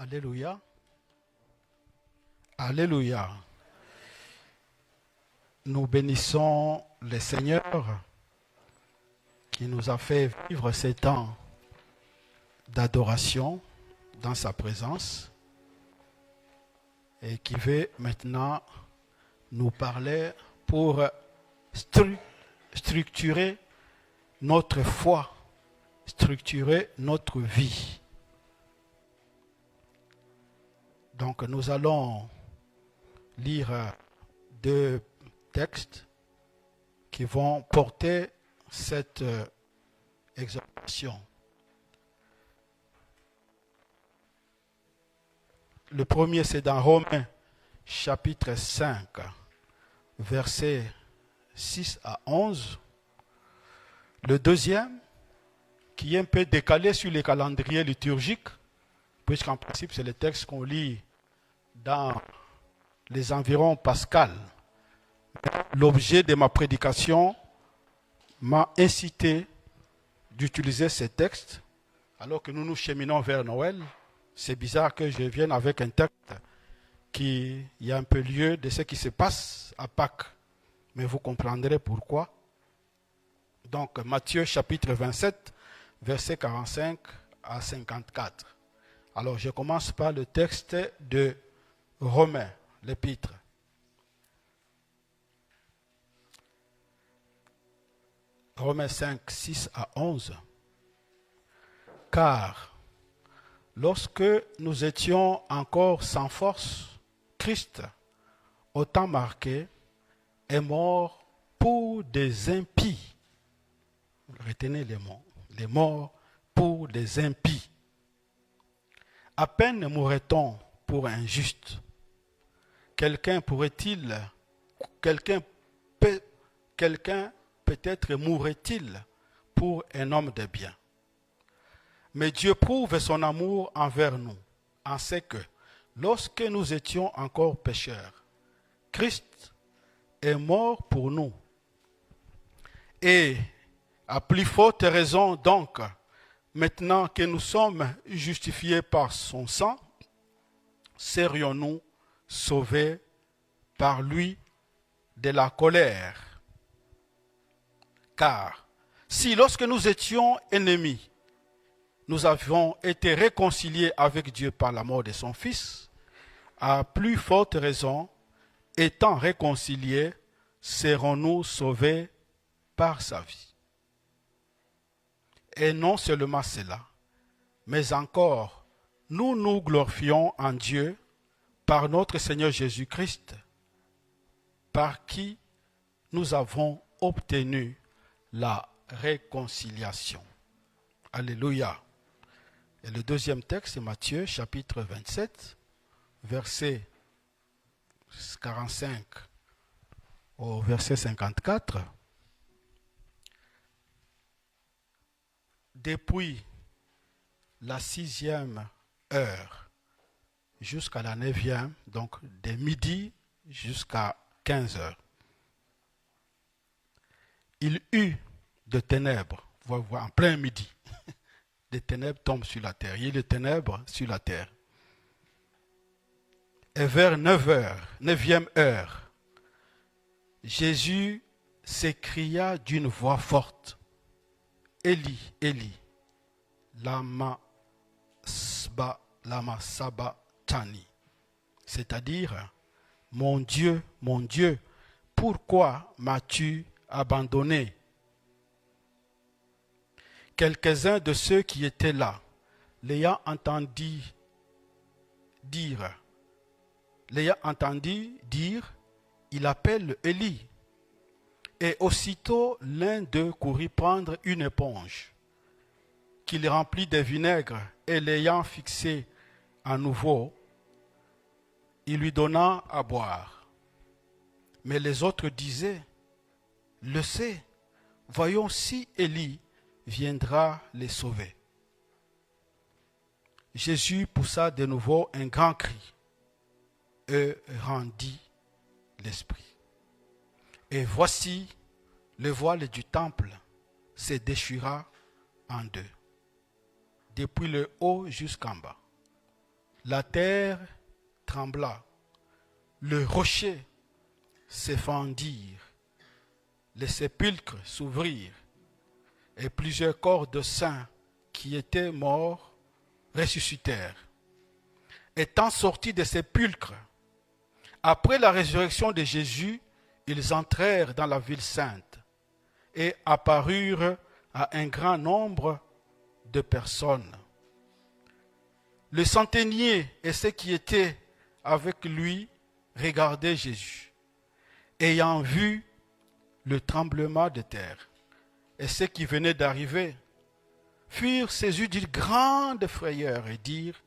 Alléluia. Alléluia. Nous bénissons le Seigneur qui nous a fait vivre ces temps d'adoration dans sa présence et qui veut maintenant nous parler pour structurer notre foi, structurer notre vie. Donc nous allons lire deux textes qui vont porter cette exhortation. Le premier, c'est dans Romains, chapitre 5, versets 6 à 11. Le deuxième, qui est un peu décalé sur les calendriers liturgiques, puisqu'en principe, c'est le texte qu'on lit dans les environs pascals. L'objet de ma prédication m'a incité d'utiliser ces textes alors que nous nous cheminons vers Noël. C'est bizarre que je vienne avec un texte qui y a un peu lieu de ce qui se passe à Pâques. Mais vous comprendrez pourquoi. Donc, Matthieu chapitre 27, versets 45 à 54. Alors, je commence par le texte de Romains, l'épître. Romains 5, 6 à 11. Car lorsque nous étions encore sans force, Christ, au temps marqué, est mort pour des impies. Retenez les mots. Les morts pour des impies. À peine mourrait-on pour un juste. Quelqu'un peut-être mourrait-il pour un homme de bien. Mais Dieu prouve son amour envers nous, en ce que, lorsque nous étions encore pécheurs, Christ est mort pour nous. Et à plus forte raison donc, maintenant que nous sommes justifiés par son sang, serions-nous sauvés par lui de la colère. Car si lorsque nous étions ennemis, nous avions été réconciliés avec Dieu par la mort de son Fils, à plus forte raison, étant réconciliés, serons-nous sauvés par sa vie. Et non seulement cela, mais encore, nous nous glorifions en Dieu par notre Seigneur Jésus-Christ, par qui nous avons obtenu la réconciliation. Alléluia. Et le deuxième texte, c'est Matthieu, chapitre 27, verset 45 au verset 54. Depuis la 6e heure jusqu'à la 9e, donc de midi jusqu'à 15 heures, il eut de ténèbres, vous voyez, en plein midi. Les ténèbres tombent sur la terre. Il y a des ténèbres sur la terre. Et vers 9e heure, Jésus s'écria d'une voix forte, Élie, Élie, lama sabachthani. C'est-à-dire, mon Dieu, pourquoi m'as-tu abandonné? Quelques-uns de ceux qui étaient là, l'ayant entendu dire, il appelle Élie. Et aussitôt, l'un d'eux courut prendre une éponge, qu'il remplit de vinaigre, et l'ayant fixée à nouveau, il lui donna à boire. Mais les autres disaient, le sait, voyons si Élie viendra les sauver. Jésus poussa de nouveau un grand cri et rendit l'esprit. Et voici, le voile du temple se déchira en deux, depuis le haut jusqu'en bas. la terre trembla, le rocher s'effendirent, les sépulcres s'ouvrirent, et plusieurs corps de saints qui étaient morts ressuscitèrent. Étant sortis des sépulcres, après la résurrection de Jésus, ils entrèrent dans la ville sainte et apparurent à un grand nombre de personnes. Le centenier et ceux qui étaient avec lui regardaient Jésus, ayant vu le tremblement de terre. Et ceux qui venaient d'arriver furent saisis d'une grande frayeur et dirent,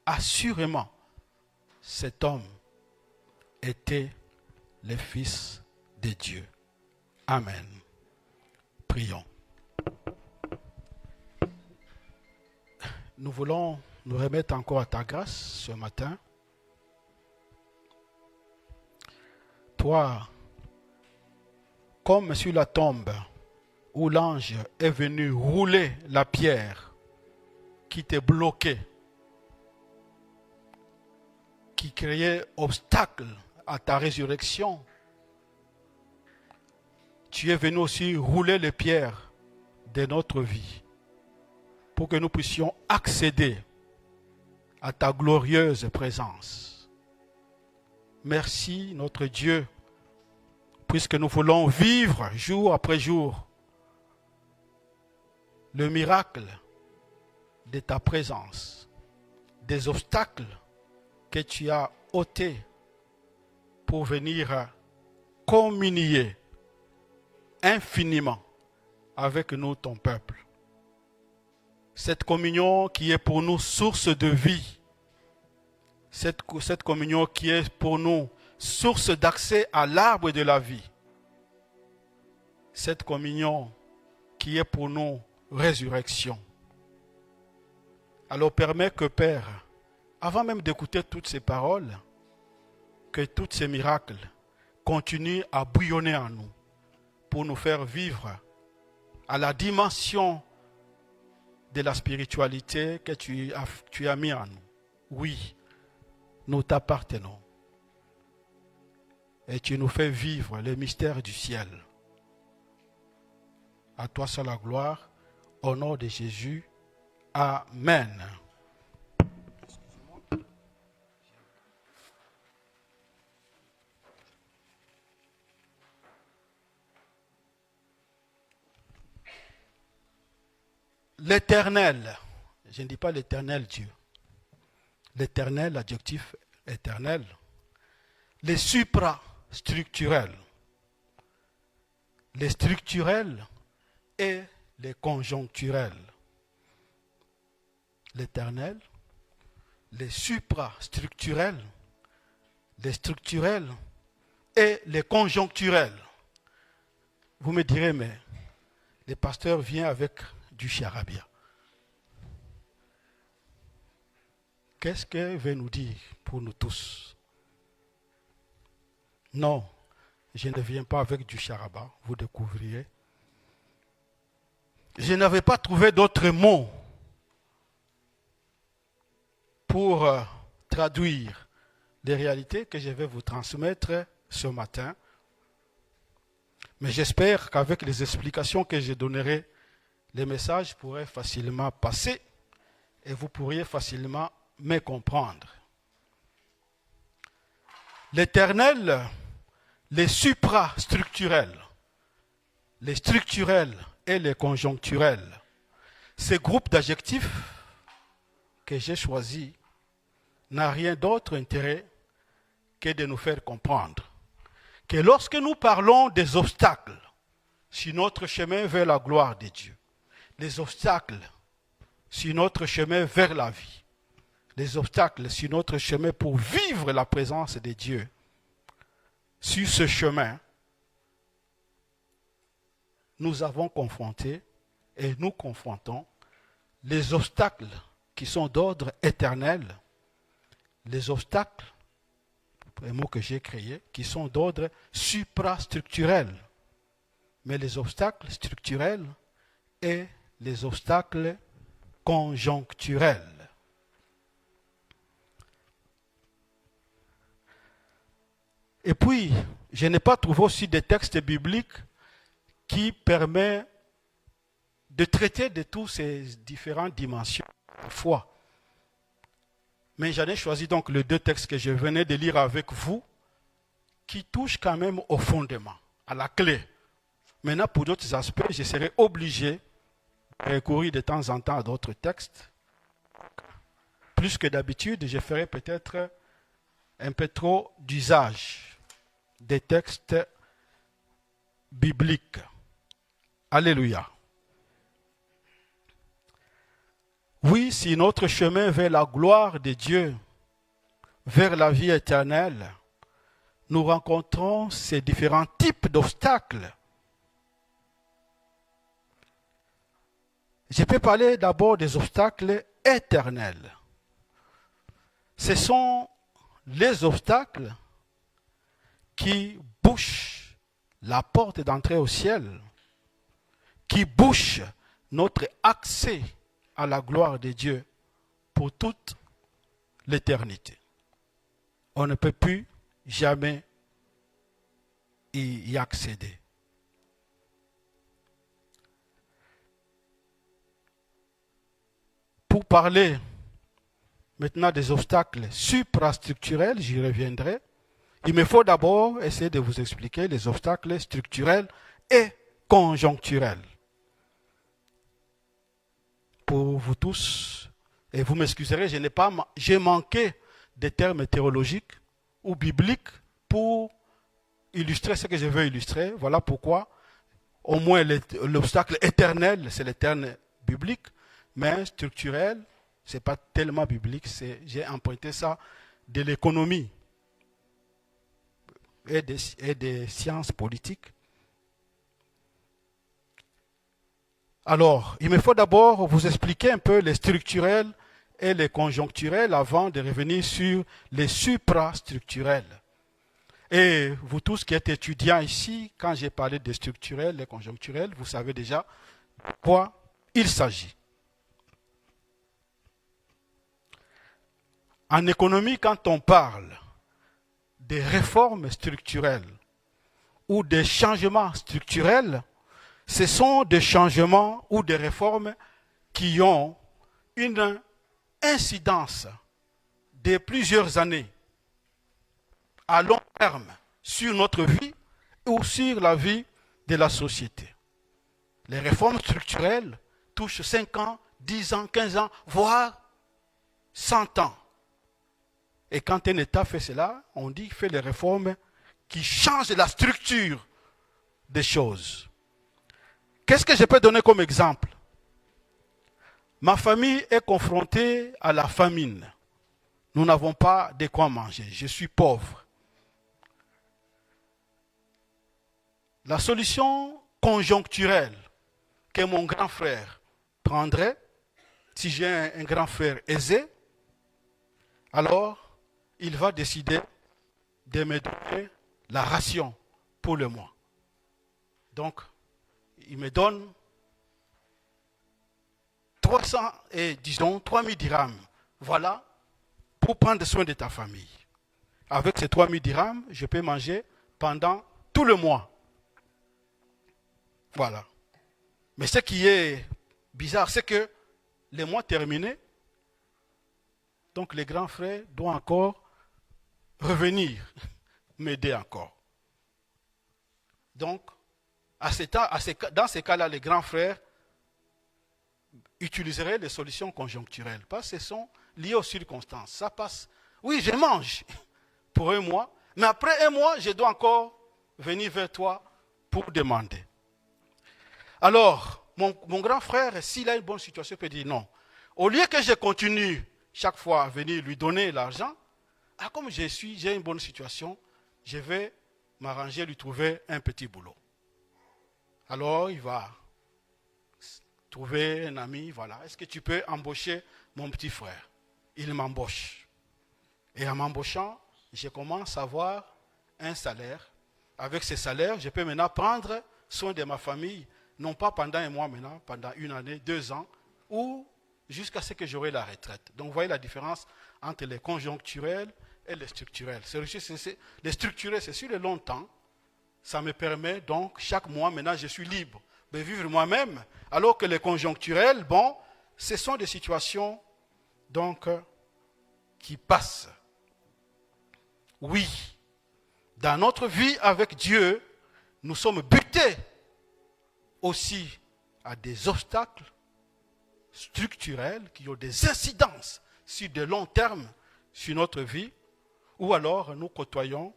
assurément, cet homme était le Fils de Dieu. Amen. Prions. Nous voulons nous remettre encore à ta grâce ce matin. Toi, comme sur la tombe où l'ange est venu rouler la pierre qui t'est bloquée, qui créait obstacle à ta résurrection, tu es venu aussi rouler les pierres de notre vie pour que nous puissions accéder à ta glorieuse présence. Merci notre Dieu, puisque nous voulons vivre jour après jour le miracle de ta présence, des obstacles que tu as ôtés pour venir communier infiniment avec nous, ton peuple. Cette communion qui est pour nous source de vie, cette communion qui est pour nous source d'accès à l'arbre de la vie, cette communion qui est pour nous résurrection. Alors permets que, Père, avant même d'écouter toutes ces paroles, que tous ces miracles continuent à bouillonner en nous pour nous faire vivre à la dimension de la spiritualité que tu as mis en nous. Oui, nous t'appartenons. Et tu nous fais vivre les mystères du ciel. À toi seul la gloire, au nom de Jésus. Amen. L'Éternel, je ne dis pas l'Éternel Dieu, l'Éternel, l'adjectif éternel, les suprastructurels, les structurels et les conjoncturels. L'Éternel, les suprastructurels, les structurels et les conjoncturels. Vous me direz, mais le pasteur vient avec du charabia. Qu'est-ce qu'il veut nous dire pour nous tous? Non, je ne viens pas avec du charabia, vous découvrirez. Je n'avais pas trouvé d'autres mots pour traduire les réalités que je vais vous transmettre ce matin. Mais j'espère qu'avec les explications que je donnerai, les messages pourraient facilement passer et vous pourriez facilement me comprendre. L'Éternel, les suprastructurels, les structurels et les conjoncturels, ces groupes d'adjectifs que j'ai choisis n'a rien d'autre intérêt que de nous faire comprendre que lorsque nous parlons des obstacles sur notre chemin vers la gloire de Dieu, les obstacles sur notre chemin vers la vie, les obstacles sur notre chemin pour vivre la présence de Dieu, sur ce chemin, nous avons confronté et nous confrontons les obstacles qui sont d'ordre éternel, les obstacles, un mot que j'ai créé, qui sont d'ordre suprastructurel, mais les obstacles structurels et les obstacles conjoncturels. Et puis, je n'ai pas trouvé aussi des textes bibliques qui permettent de traiter de toutes ces différentes dimensions de foi. Mais j'en ai choisi donc les deux textes que je venais de lire avec vous, qui touchent quand même au fondement, à la clé. Maintenant, pour d'autres aspects, je serai obligé de recourir de temps en temps à d'autres textes. Plus que d'habitude, je ferai peut-être un peu trop d'usage des textes bibliques. Alléluia. Oui, si notre chemin vers la gloire de Dieu, vers la vie éternelle, nous rencontrons ces différents types d'obstacles. Je peux parler d'abord des obstacles éternels. Ce sont les obstacles qui bouchent la porte d'entrée au ciel, qui bouchent notre accès à la gloire de Dieu pour toute l'éternité. On ne peut plus jamais y accéder. Pour parler maintenant des obstacles suprastructurels, j'y reviendrai. Il me faut d'abord essayer de vous expliquer les obstacles structurels et conjoncturels. Pour vous tous, et vous m'excuserez, j'ai manqué des termes théologiques ou bibliques pour illustrer ce que je veux illustrer. Voilà pourquoi, au moins l'obstacle éternel, c'est le terme biblique, mais structurel, ce n'est pas tellement biblique, j'ai emprunté ça de l'économie et des sciences politiques. Alors, il me faut d'abord vous expliquer un peu les structurels et les conjoncturels avant de revenir sur les suprastructurels. Et vous tous qui êtes étudiants ici, quand j'ai parlé des structurels et conjoncturels, vous savez déjà de quoi il s'agit. En économie, quand on parle des réformes structurelles ou des changements structurels, ce sont des changements ou des réformes qui ont une incidence de plusieurs années à long terme sur notre vie ou sur la vie de la société. Les réformes structurelles touchent 5 ans, 10 ans, 15 ans, voire 100 ans. Et quand un État fait cela, on dit qu'il fait les réformes qui changent la structure des choses. Qu'est-ce que je peux donner comme exemple? Ma famille est confrontée à la famine. Nous n'avons pas de quoi manger. Je suis pauvre. La solution conjoncturelle que mon grand frère prendrait, si j'ai un grand frère aisé, alors il va décider de me donner la ration pour le mois. Donc, il me donne 3000 dirhams. Voilà, pour prendre soin de ta famille. Avec ces 3000 dirhams, je peux manger pendant tout le mois. Voilà. Mais ce qui est bizarre, c'est que les mois terminés, donc les grands frères doivent encore revenir m'aider encore. Donc, dans ces cas-là, les grands frères utiliseraient les solutions conjoncturelles parce que ce sont liées aux circonstances. Ça passe. Oui, je mange pour un mois, mais après un mois, je dois encore venir vers toi pour demander. Alors, mon grand frère, s'il a une bonne situation, peut dire non. Au lieu que je continue chaque fois à venir lui donner l'argent, comme j'ai une bonne situation, je vais m'arranger, lui trouver un petit boulot. Alors, il va trouver un ami, voilà. Est-ce que tu peux embaucher mon petit frère? Il m'embauche. Et en m'embauchant, je commence à avoir un salaire. Avec ce salaire, je peux maintenant prendre soin de ma famille, non pas pendant un mois maintenant, pendant une année, 2 ans, ou jusqu'à ce que j'aurai la retraite. Donc, vous voyez la différence entre les conjoncturels et les structurels. Les structurels, c'est sur le long temps. Ça me permet donc, chaque mois, maintenant, je suis libre de vivre moi-même. Alors que les conjoncturels, bon, ce sont des situations donc qui passent. Oui, dans notre vie avec Dieu, nous sommes butés aussi à des obstacles structurels qui ont des incidences sur de long terme sur notre vie, ou alors nous côtoyons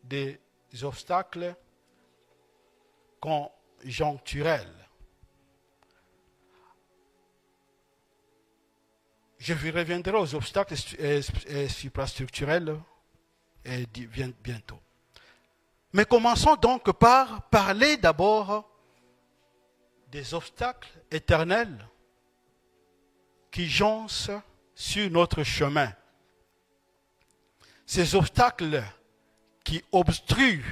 des obstacles conjoncturels. Je reviendrai aux obstacles suprastructurels bientôt. Mais commençons donc par parler d'abord des obstacles éternels qui jonchent sur notre chemin. Ces obstacles qui obstruent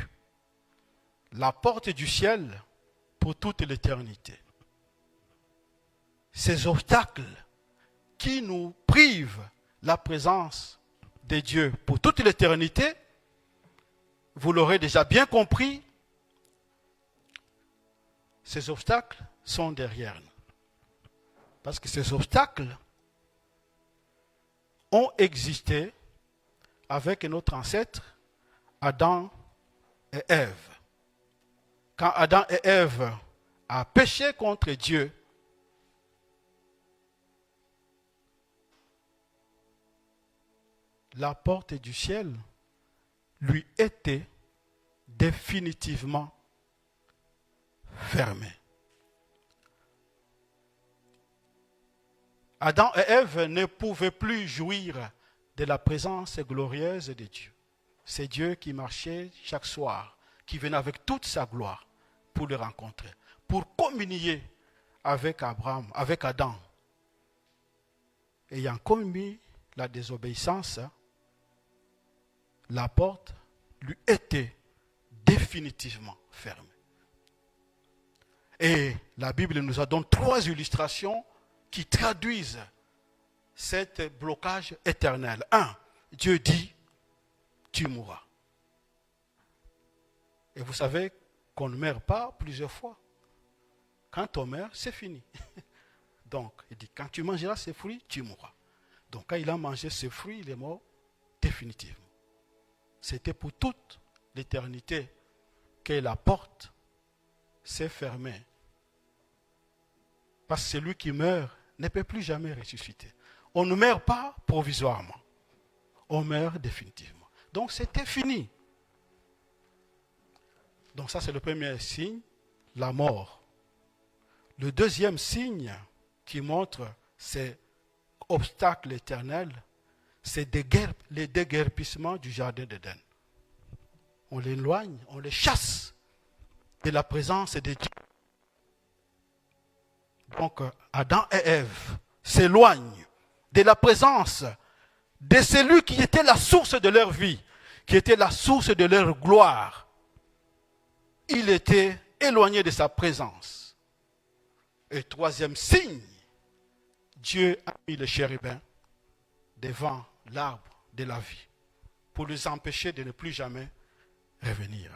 la porte du ciel pour toute l'éternité. Ces obstacles qui nous privent la présence de Dieu pour toute l'éternité, vous l'aurez déjà bien compris, ces obstacles sont derrière nous. Parce que ces obstacles ont existé avec notre ancêtre Adam et Ève. Quand Adam et Ève ont péché contre Dieu, la porte du ciel lui était définitivement fermée. Adam et Ève ne pouvaient plus jouir de la présence glorieuse de Dieu. C'est Dieu qui marchait chaque soir, qui venait avec toute sa gloire pour le rencontrer, pour communier avec Abraham, avec Adam. Ayant commis la désobéissance, la porte lui était définitivement fermée. Et la Bible nous a donné 3 illustrations qui traduisent ce blocage éternel. 1. Dieu dit, tu mourras. Et vous savez qu'on ne meurt pas plusieurs fois. Quand on meurt, c'est fini. Donc, il dit, quand tu mangeras ces fruits, tu mourras. Donc, quand il a mangé ces fruits, il est mort définitivement. C'était pour toute l'éternité que la porte s'est fermée. Parce que celui qui meurt ne peut plus jamais ressusciter. On ne meurt pas provisoirement. On meurt définitivement. Donc c'était fini. Donc ça c'est le premier signe, la mort. Le deuxième signe qui montre ces obstacles éternels, c'est le déguerpissement du jardin d'Éden. On l'éloigne, on les chasse de la présence de Dieu. Donc Adam et Ève s'éloignent de la présence de celui qui était la source de leur vie, qui était la source de leur gloire. Il était éloigné de sa présence. Et troisième signe, Dieu a mis le chérubin devant l'arbre de la vie pour les empêcher de ne plus jamais revenir.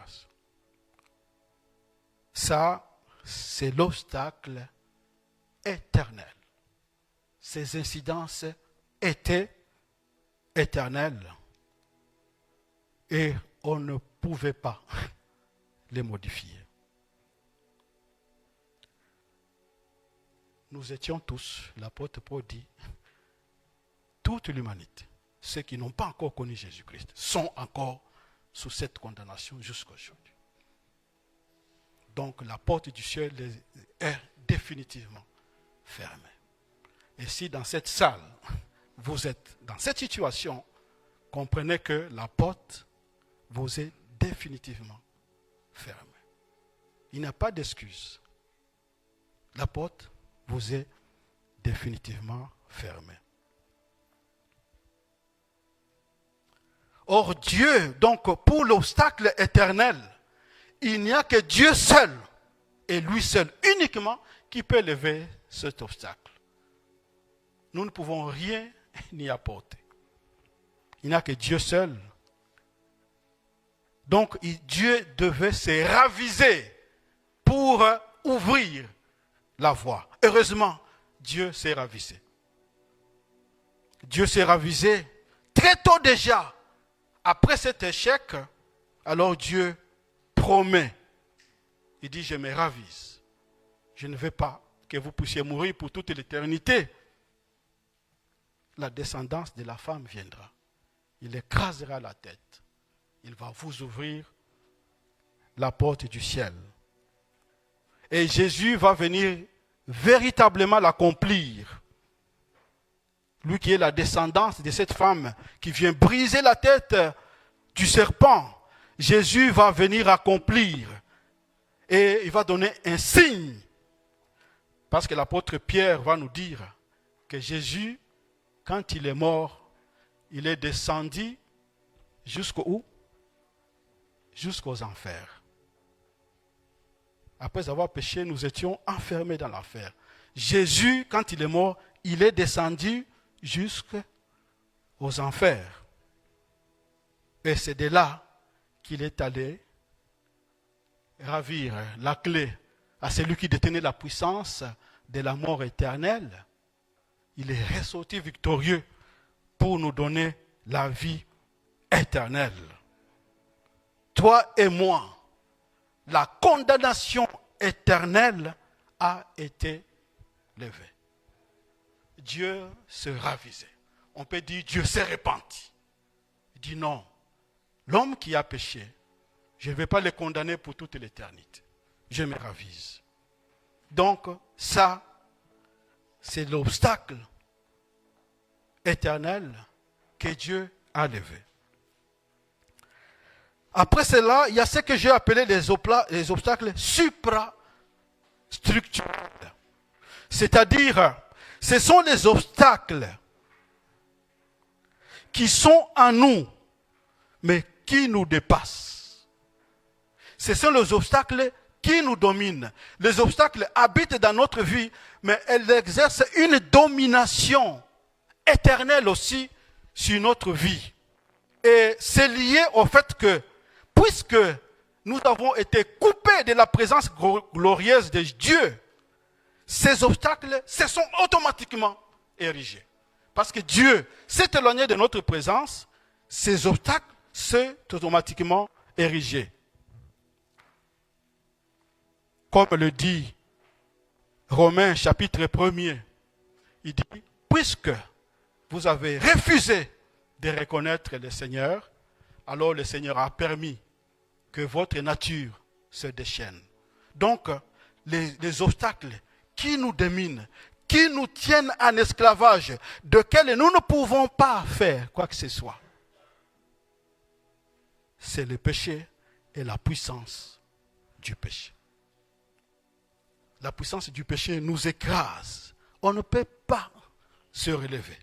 Ça, c'est l'obstacle éternel. Ces incidences étaient éternelles et on ne pouvait pas les modifier. Nous étions tous, l'apôtre Paul dit, toute l'humanité, ceux qui n'ont pas encore connu Jésus-Christ, sont encore sous cette condamnation jusqu'à aujourd'hui. Donc la porte du ciel est définitivement fermée. Et si dans cette salle, vous êtes dans cette situation, comprenez que la porte vous est définitivement fermée. Il n'y a pas d'excuse. La porte vous est définitivement fermée. Or Dieu, donc pour l'obstacle éternel, il n'y a que Dieu seul, et lui seul uniquement, qui peut lever cet obstacle. Nous ne pouvons rien n'y apporter. Il n'y a que Dieu seul. Donc Dieu devait se raviser pour ouvrir la voie. Heureusement, Dieu s'est ravisé. Dieu s'est ravisé très tôt déjà. Après cet échec, alors Dieu promet. Il dit, je me ravise. Je ne veux pas que vous puissiez mourir pour toute l'éternité. La descendance de la femme viendra. Il écrasera la tête. Il va vous ouvrir la porte du ciel. Et Jésus va venir véritablement l'accomplir. Lui qui est la descendance de cette femme qui vient briser la tête du serpent. Jésus va venir accomplir. Et il va donner un signe. Parce que l'apôtre Pierre va nous dire que Jésus, quand il est mort, il est descendu jusqu'où? Jusqu'aux enfers. Après avoir péché, nous étions enfermés dans l'enfer. Jésus, quand il est mort, il est descendu jusqu'aux enfers. Et c'est de là qu'il est allé ravir la clé à celui qui détenait la puissance de la mort éternelle. Il est ressorti victorieux pour nous donner la vie éternelle. Toi et moi, la condamnation éternelle a été levée. Dieu se ravisait. On peut dire Dieu s'est repenti. Il dit non, l'homme qui a péché, je ne vais pas le condamner pour toute l'éternité. Je me ravise. Donc ça, c'est l'obstacle éternel que Dieu a levé. Après cela, il y a ce que j'ai appelé les obstacles suprastructurels. C'est-à-dire, ce sont les obstacles qui sont en nous, mais qui nous dépassent. Ce sont les obstacles qui nous dominent. Les obstacles habitent dans notre vie, mais elles exercent une domination éternelle aussi sur notre vie. Et c'est lié au fait que, puisque nous avons été coupés de la présence glorieuse de Dieu, ces obstacles se sont automatiquement érigés. Parce que Dieu s'est éloigné de notre présence, ces obstacles sont automatiquement érigés. Comme le dit Romains chapitre 1er, il dit, puisque vous avez refusé de reconnaître le Seigneur, alors le Seigneur a permis que votre nature se déchaîne. Donc, les obstacles qui nous dominent, qui nous tiennent en esclavage, desquels nous ne pouvons pas faire quoi que ce soit, c'est le péché et la puissance du péché. La puissance du péché nous écrase. On ne peut pas se relever.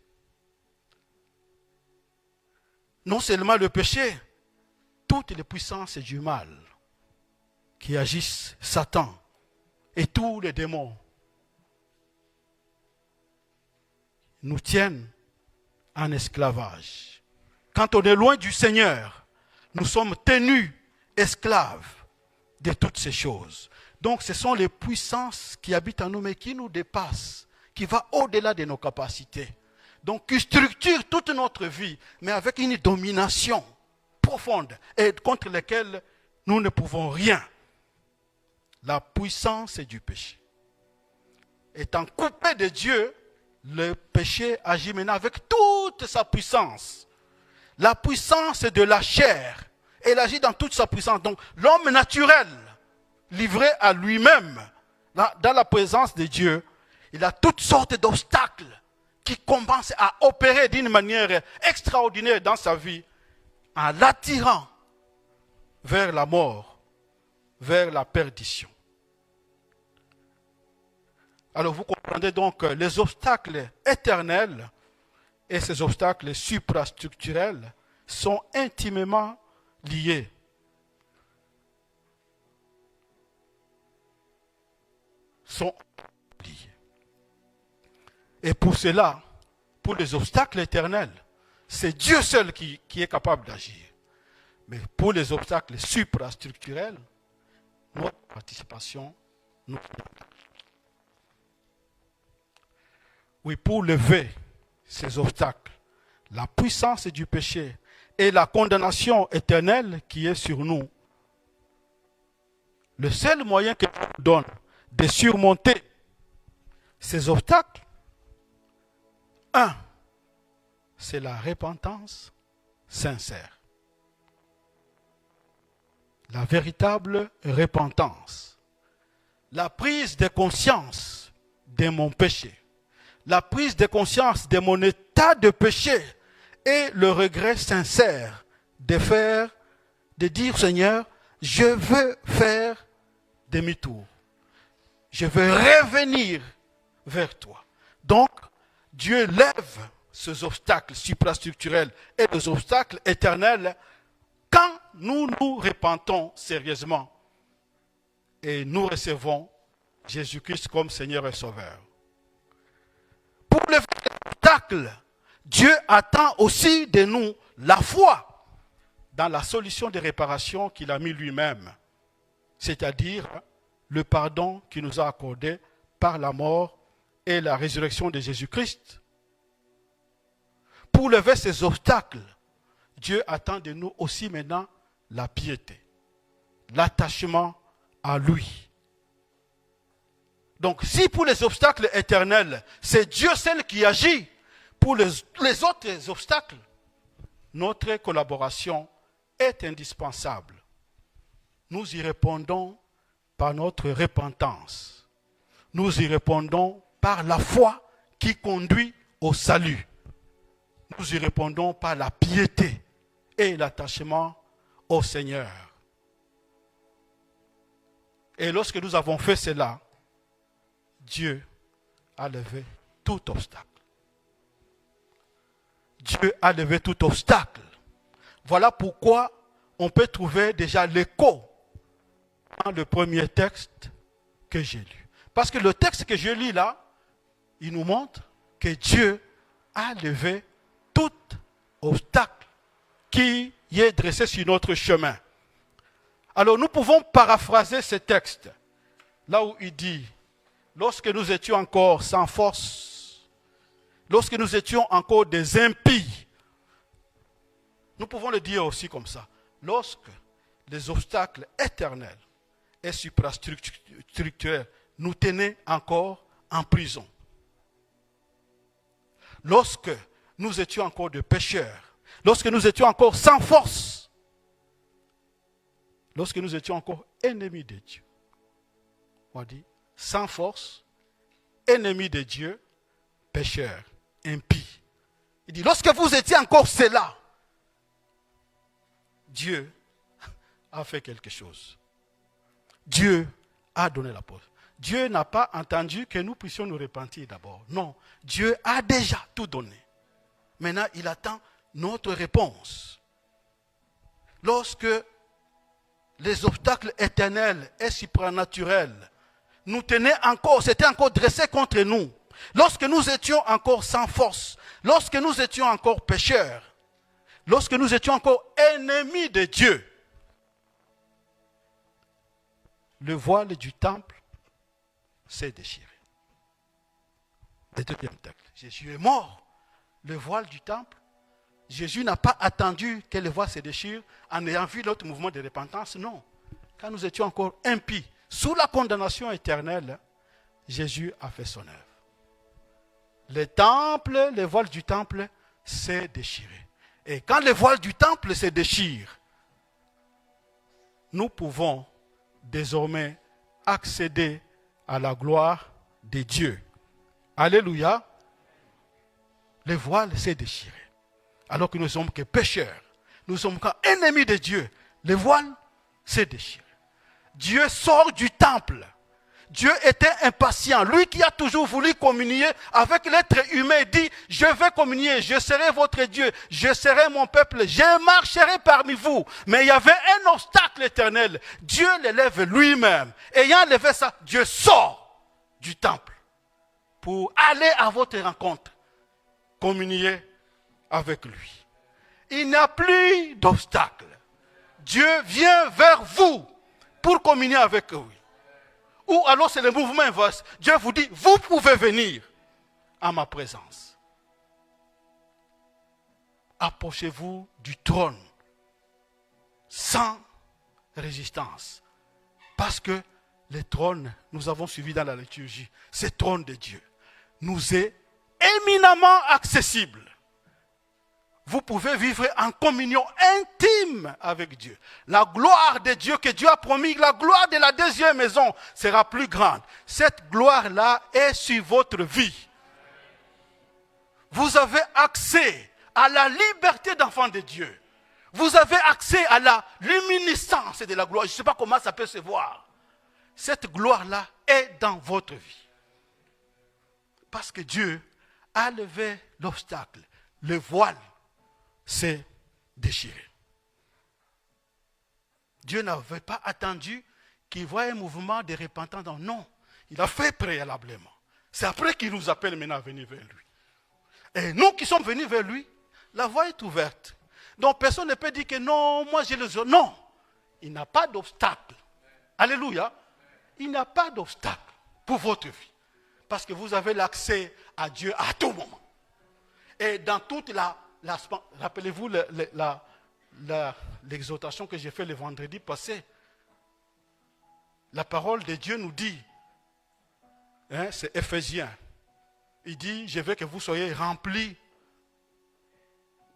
Non seulement le péché, toutes les puissances du mal qui agissent, Satan et tous les démons, nous tiennent en esclavage. Quand on est loin du Seigneur, nous sommes tenus esclaves de toutes ces choses. Donc ce sont les puissances qui habitent en nous mais qui nous dépassent, qui vont au-delà de nos capacités. Donc qui structurent toute notre vie, mais avec une domination profonde et contre laquelle nous ne pouvons rien. La puissance du péché. Étant coupé de Dieu, le péché agit maintenant avec toute sa puissance. La puissance de la chair, elle agit dans toute sa puissance. Donc l'homme naturel, livré à lui-même, dans la présence de Dieu, il a toutes sortes d'obstacles qui commencent à opérer d'une manière extraordinaire dans sa vie, en l'attirant vers la mort, vers la perdition. Alors vous comprenez donc les obstacles éternels et ces obstacles suprastructurels sont intimement liés. Sont liés. Et pour cela, pour les obstacles éternels, c'est Dieu seul qui est capable d'agir. Mais pour les obstacles suprastructurels, notre participation, oui, pour lever ces obstacles, la puissance du péché et la condamnation éternelle qui est sur nous, le seul moyen que Dieu nous donne de surmonter ces obstacles, un, c'est la repentance sincère. La véritable repentance. La prise de conscience de mon péché. La prise de conscience de mon état de péché et le regret sincère de dire Seigneur, je veux faire demi-tour. Je veux revenir vers toi. Donc, Dieu lève ces obstacles suprastructurels et les obstacles éternels quand nous nous repentons sérieusement et nous recevons Jésus-Christ comme Seigneur et Sauveur. Pour les obstacles, Dieu attend aussi de nous la foi dans la solution de réparation qu'il a mis lui-même, c'est-à-dire le pardon qu'il nous a accordé par la mort et la résurrection de Jésus-Christ. Pour lever ces obstacles, Dieu attend de nous aussi maintenant la piété, l'attachement à lui. Donc si pour les obstacles éternels, c'est Dieu seul qui agit, pour les autres obstacles, notre collaboration est indispensable. Nous y répondons par notre repentance. Nous y répondons par la foi qui conduit au salut. Nous y répondons par la piété et l'attachement au Seigneur. Et lorsque nous avons fait cela, Dieu a levé tout obstacle. Dieu a levé tout obstacle. Voilà pourquoi on peut trouver déjà l'écho dans le premier texte que j'ai lu. Parce que le texte que je lis là, il nous montre que Dieu a levé tout obstacle qui est dressé sur notre chemin. Alors nous pouvons paraphraser ce texte, là où il dit, lorsque nous étions encore sans force, lorsque nous étions encore des impies, nous pouvons le dire aussi comme ça, lorsque les obstacles éternels et suprastructurels nous tenaient encore en prison, lorsque nous étions encore des pécheurs, lorsque nous étions encore sans force, lorsque nous étions encore ennemis de Dieu. On dit sans force, ennemis de Dieu, pécheurs, impies. Il dit, lorsque vous étiez encore cela, Dieu a fait quelque chose. Dieu a donné la pause. Dieu n'a pas entendu que nous puissions nous repentir d'abord. Non, Dieu a déjà tout donné. Maintenant, il attend notre réponse. Lorsque les obstacles éternels et supranaturels nous tenaient encore, c'était encore dressé contre nous. Lorsque nous étions encore sans force, lorsque nous étions encore pécheurs, lorsque nous étions encore ennemis de Dieu, le voile du temple s'est déchiré. Le deuxième texte. Jésus est mort. Le voile du temple, Jésus n'a pas attendu que le voile se déchire en ayant vu l'autre mouvement de repentance. Non. Quand nous étions encore impies, sous la condamnation éternelle, Jésus a fait son œuvre. Le voile du temple s'est déchiré. Et quand le voile du temple se déchire, nous pouvons désormais accéder à la gloire de Dieu. Alléluia. Le voile s'est déchiré. Alors que nous ne sommes que pécheurs, nous sommes qu'ennemis de Dieu. Le voile s'est déchiré. Dieu sort du temple. Dieu était impatient. Lui qui a toujours voulu communier avec l'être humain dit, je vais communier, je serai votre Dieu, je serai mon peuple, je marcherai parmi vous. Mais il y avait un obstacle éternel. Dieu l'élève lui-même. Ayant levé ça, Dieu sort du temple pour aller à votre rencontre, communier avec lui. Il n'y a plus d'obstacle. Dieu vient vers vous pour communier avec lui. Ou alors c'est le mouvement inverse. Dieu vous dit, vous pouvez venir à ma présence. Approchez-vous du trône sans résistance. Parce que le trône, nous avons suivi dans la liturgie, ce trône de Dieu nous est éminemment accessible. Vous pouvez vivre en communion intime avec Dieu. La gloire de Dieu que Dieu a promis, la gloire de la deuxième maison sera plus grande. Cette gloire-là est sur votre vie. Vous avez accès à la liberté d'enfant de Dieu. Vous avez accès à la luminescence de la gloire. Je ne sais pas comment ça peut se voir. Cette gloire-là est dans votre vie. Parce que Dieu a levé l'obstacle. Le voile s'est déchiré. Dieu n'avait pas attendu qu'il voie un mouvement de repentance. Non, il a fait préalablement. C'est après qu'il nous appelle maintenant à venir vers lui. Et nous qui sommes venus vers lui, la voie est ouverte. Donc personne ne peut dire que non, moi j'ai les autres. Non, il n'a pas d'obstacle. Alléluia. Il n'y a pas d'obstacle pour votre vie. Parce que vous avez l'accès à Dieu à tout moment. Et dans toute rappelez-vous l'exhortation que j'ai faite le vendredi passé. La parole de Dieu nous dit, c'est Éphésiens. Il dit, je veux que vous soyez remplis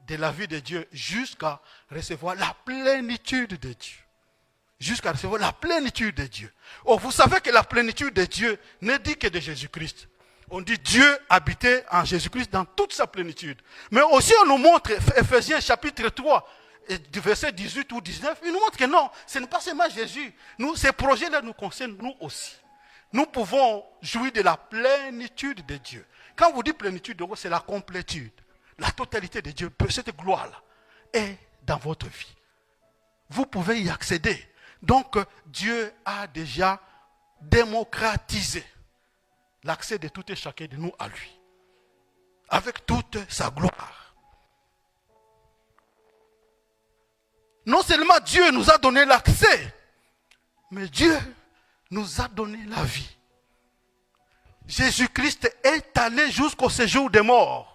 de la vie de Dieu jusqu'à recevoir la plénitude de Dieu. Jusqu'à recevoir la plénitude de Dieu. Oh, vous savez que la plénitude de Dieu ne dit que de Jésus-Christ. On dit Dieu habitait en Jésus-Christ dans toute sa plénitude. Mais aussi on nous montre, Éphésiens chapitre 3, du verset 18 ou 19, il nous montre que non, ce n'est pas seulement Jésus. Nous, ces projets-là nous concernent nous aussi. Nous pouvons jouir de la plénitude de Dieu. Quand vous dites plénitude, c'est la complétude. La totalité de Dieu, cette gloire-là, est dans votre vie. Vous pouvez y accéder. Donc, Dieu a déjà démocratisé l'accès de tout et chacun de nous à lui. Avec toute sa gloire. Non seulement Dieu nous a donné l'accès, mais Dieu nous a donné la vie. Jésus-Christ est allé jusqu'au séjour des morts.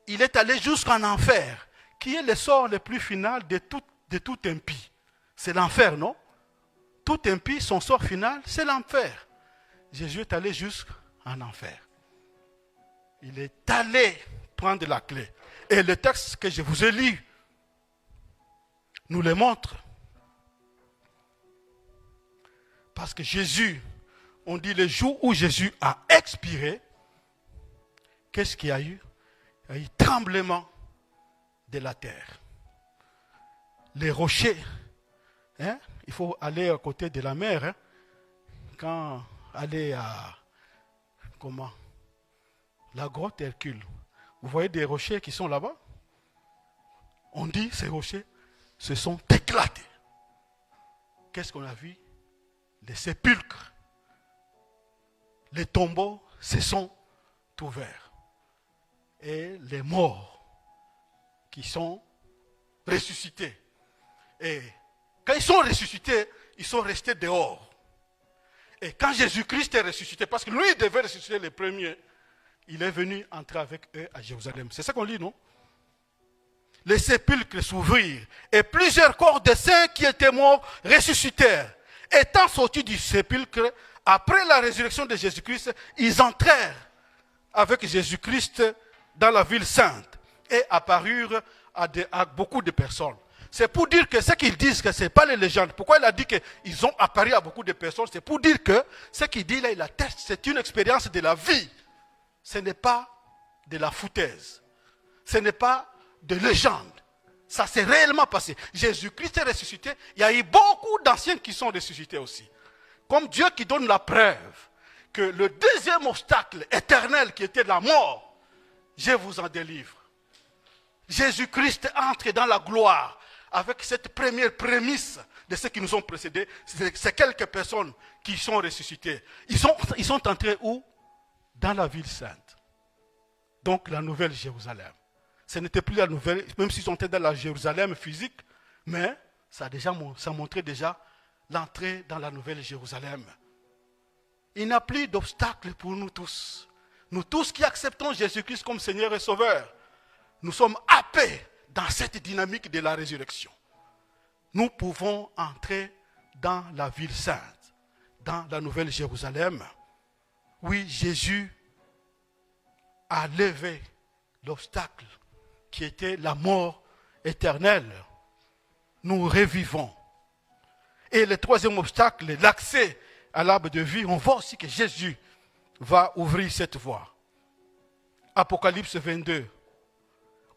Il est allé jusqu'en enfer, qui est le sort le plus final de tout impie. C'est l'enfer, non? Tout impie, son sort final, c'est l'enfer. Jésus est allé jusqu'en enfer. Il est allé prendre la clé. Et le texte que je vous ai lu nous le montre. Parce que Jésus, on dit le jour où Jésus a expiré, qu'est-ce qu'il y a eu? Il y a eu tremblement de la terre. Les rochers, il faut aller à côté de la mer, quand aller à la grotte Hercule. Vous voyez des rochers qui sont là-bas? On dit ces rochers se sont éclatés. Qu'est-ce qu'on a vu? Les sépulcres, les tombeaux se sont ouverts. Et les morts qui sont ressuscités. Et quand ils sont ressuscités, ils sont restés dehors. Et quand Jésus-Christ est ressuscité, parce que lui il devait ressusciter les premiers, il est venu entrer avec eux à Jérusalem. C'est ça qu'on lit, non? Les sépulcres s'ouvrirent et plusieurs corps de saints qui étaient morts ressuscitèrent. Étant sortis du sépulcre, après la résurrection de Jésus-Christ, ils entrèrent avec Jésus-Christ dans la ville sainte et apparurent à beaucoup de personnes. C'est pour dire que ce qu'ils disent, que ce n'est pas les légendes. Pourquoi il a dit qu'ils ont apparu à beaucoup de personnes? C'est pour dire que ce qu'il dit là, il atteste, c'est une expérience de la vie. Ce n'est pas de la foutaise. Ce n'est pas de légende. Ça s'est réellement passé. Jésus-Christ est ressuscité. Il y a eu beaucoup d'anciens qui sont ressuscités aussi. Comme Dieu qui donne la preuve que le deuxième obstacle éternel qui était la mort, je vous en délivre. Jésus-Christ entre dans la gloire avec cette première prémisse de ceux qui nous ont précédés. C'est quelques personnes qui sont ressuscitées. Ils sont entrés où? Dans la ville sainte. donc la nouvelle Jérusalem. Ce n'était plus la nouvelle, même s'ils sont dans la Jérusalem physique, mais ça montrait déjà l'entrée dans la nouvelle Jérusalem. Il n'y a plus d'obstacle pour nous tous. Nous tous qui acceptons Jésus-Christ comme Seigneur et Sauveur, nous sommes happés dans cette dynamique de la résurrection. Nous pouvons entrer dans la ville sainte, dans la nouvelle Jérusalem. Oui, Jésus a levé l'obstacle qui était la mort éternelle. Nous revivons. Et le troisième obstacle, l'accès à l'arbre de vie, on voit aussi que Jésus va ouvrir cette voie. Apocalypse 22.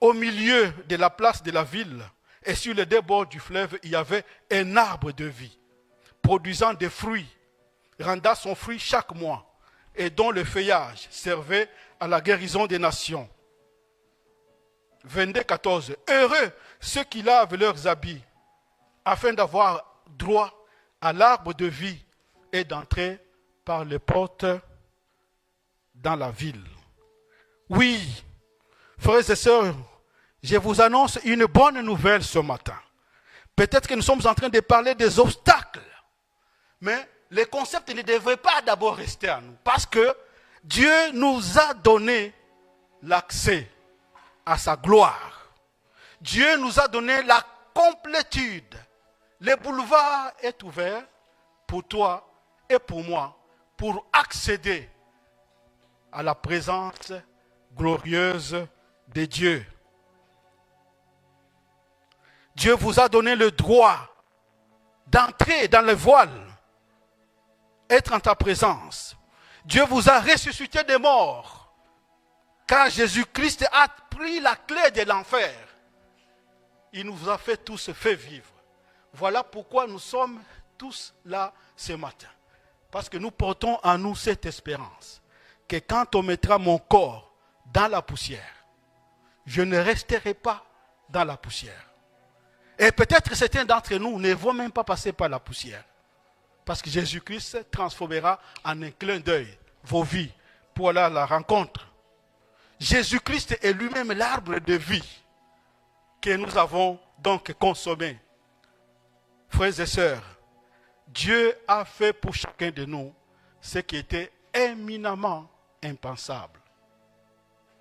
Au milieu de la place de la ville et sur les deux bords du fleuve, il y avait un arbre de vie, produisant des fruits, rendant son fruit chaque mois, et dont le feuillage servait à la guérison des nations. 22, 14. Heureux ceux qui lavent leurs habits, afin d'avoir droit à l'arbre de vie et d'entrer par les portes dans la ville. Oui, frères et sœurs, je vous annonce une bonne nouvelle ce matin. Peut-être que nous sommes en train de parler des obstacles, mais les concepts ne devraient pas d'abord rester à nous, parce que Dieu nous a donné l'accès à sa gloire. Dieu nous a donné la complétude. Le boulevard est ouvert pour toi et pour moi pour accéder à la présence glorieuse de Dieu. Dieu vous a donné le droit d'entrer dans le voile, être en ta présence. Dieu vous a ressuscité des morts, car Jésus-Christ a pris la clé de l'enfer. Il nous a fait tous fait vivre. Voilà pourquoi nous sommes tous là ce matin. Parce que nous portons en nous cette espérance, que quand on mettra mon corps dans la poussière, je ne resterai pas dans la poussière. Et peut-être certains d'entre nous ne vont même pas passer par la poussière. Parce que Jésus-Christ transformera en un clin d'œil vos vies pour aller à la rencontre. Jésus-Christ est lui-même l'arbre de vie que nous avons donc consommé. Frères et sœurs, Dieu a fait pour chacun de nous ce qui était éminemment impensable.